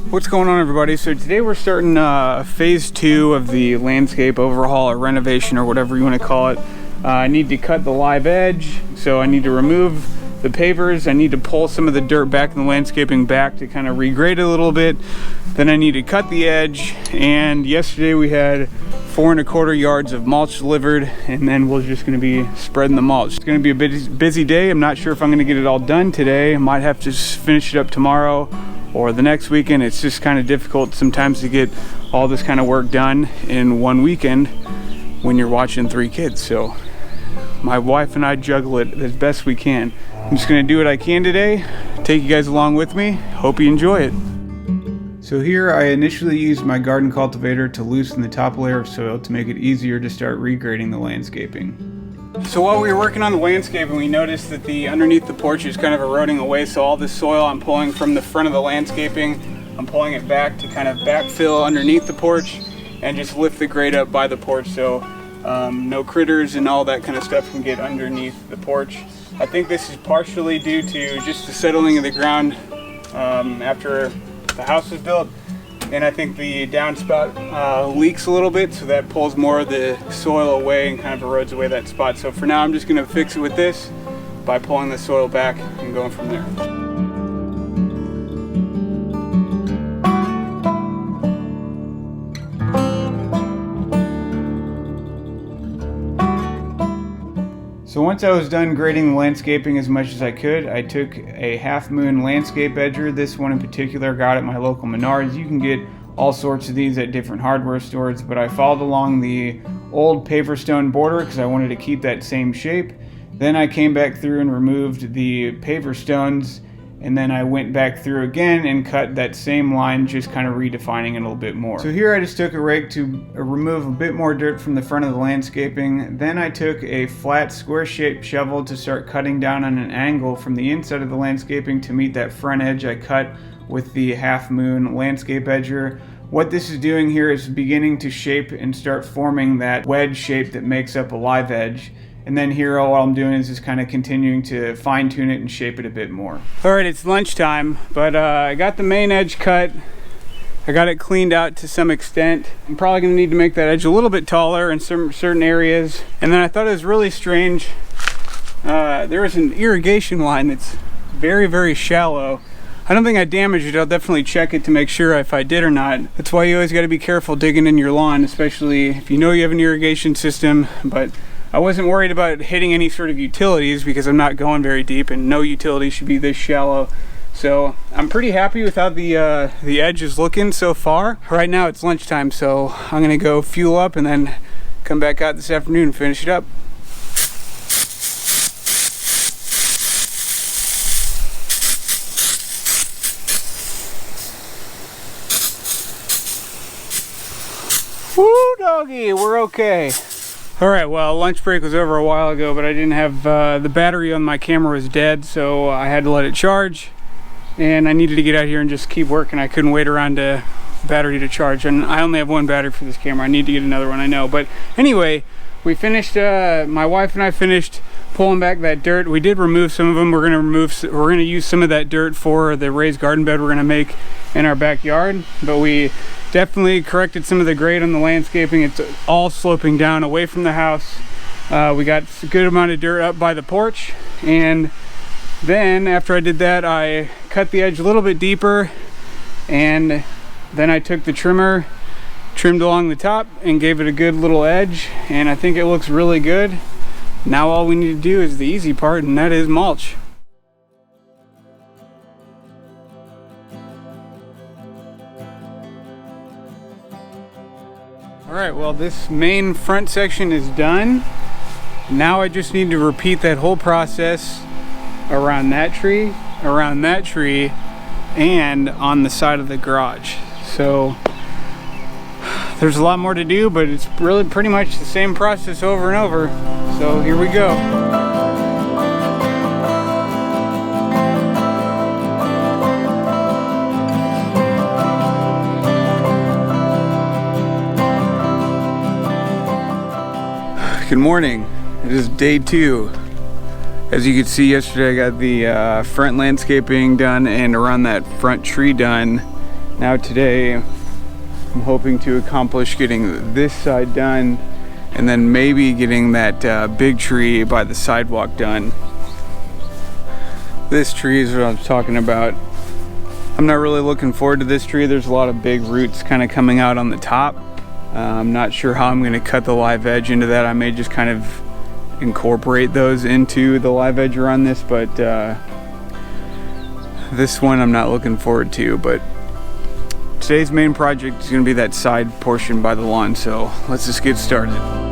What's going on, everybody? So today we're starting phase 2 of the landscape overhaul or renovation or whatever you want to call it. I need to cut the live edge, so I need to remove the pavers. I need to pull some of the dirt back in the landscaping back to kind of regrade it a little bit. Then I need to cut the edge, and yesterday we had 4 1/4 yards of mulch delivered, and then we're just going to be spreading the mulch. It's going to be a busy day. I'm not sure if I'm going to get it all done today. I might have to finish it up tomorrow or the next weekend. It's just kind of difficult sometimes to get all this kind of work done in one weekend when you're watching 3 kids. So my wife and I juggle it as best we can. I'm just going to do what I can today, take you guys along with me. Hope you enjoy it. So here I initially used my garden cultivator to loosen the top layer of soil to make it easier to start regrading the landscaping. So while we were working on the landscaping, we noticed that underneath the porch is kind of eroding away. So all this soil I'm pulling from the front of the landscaping, I'm pulling it back to kind of backfill underneath the porch and just lift the grade up by the porch so no critters and all that kind of stuff can get underneath the porch. I think this is partially due to just the settling of the ground after the house was built. And I think the downspout leaks a little bit, so that pulls more of the soil away and kind of erodes away that spot. So for now, I'm just going to fix it with this by pulling the soil back and going from there. So once I was done grading the landscaping as much as I could, I took a Half Moon landscape edger. This one in particular I got at my local Menards. You can get all sorts of these at different hardware stores, but I followed along the old paver stone border because I wanted to keep that same shape. Then I came back through and removed the paver stones, and then I went back through again and cut that same line, just kind of redefining it a little bit more. So here I just took a rake to remove a bit more dirt from the front of the landscaping. Then I took a flat square-shaped shovel to start cutting down on an angle from the inside of the landscaping to meet that front edge I cut with the Half Moon landscape edger. What this is doing here is beginning to shape and start forming that wedge shape that makes up a live edge. And then here all I'm doing is just kind of continuing to fine tune it and shape it a bit more. All right, it's lunchtime, but I got the main edge cut. I got it cleaned out to some extent. I'm probably gonna need to make that edge a little bit taller in some certain areas. And then I thought it was really strange. There was an irrigation line that's very, very shallow. I don't think I damaged it. I'll definitely check it to make sure if I did or not. That's why you always gotta be careful digging in your lawn, especially if you know you have an irrigation system. But I wasn't worried about hitting any sort of utilities because I'm not going very deep, and no utility should be this shallow. So I'm pretty happy with how the edge is looking so far. Right now it's lunchtime, so I'm gonna go fuel up and then come back out this afternoon and finish it up. Woo, doggy, we're okay. All right, well, lunch break was over a while ago, but I didn't have, the battery on my camera was dead, so I had to let it charge, and I needed to get out here and just keep working. I couldn't wait around the battery to charge, and I only have one battery for this camera. I need to get another one, I know. But anyway, we finished, my wife and I finished pulling back that dirt. We did remove some of them. We're gonna use some of that dirt for the raised garden bed we're gonna make in our backyard, but we definitely corrected some of the grade on the landscaping. It's all sloping down away from the house. We got a good amount of dirt up by the porch, and then after I did that, I cut the edge a little bit deeper, and then I took the trimmer, trimmed along the top, and gave it a good little edge, and I think it looks really good. Now all we need to do is the easy part, and that is mulch. Alright, well, this main front section is done. Now I just need to repeat that whole process around that tree around that tree and on the side of the garage. So there's a lot more to do, but it's really pretty much the same process over and over. So here we go. Good morning. It is day 2. As you could see, yesterday I got the front landscaping done and around that front tree done. Now today I'm hoping to accomplish getting this side done and then maybe getting that big tree by the sidewalk done. This tree is what I'm talking about. I'm not really looking forward to this tree. There's a lot of big roots kind of coming out on the top. I'm not sure how I'm going to cut the live edge into that. I may just kind of incorporate those into the live edge around this, but this one I'm not looking forward to. But today's main project is going to be that side portion by the lawn, so let's just get started.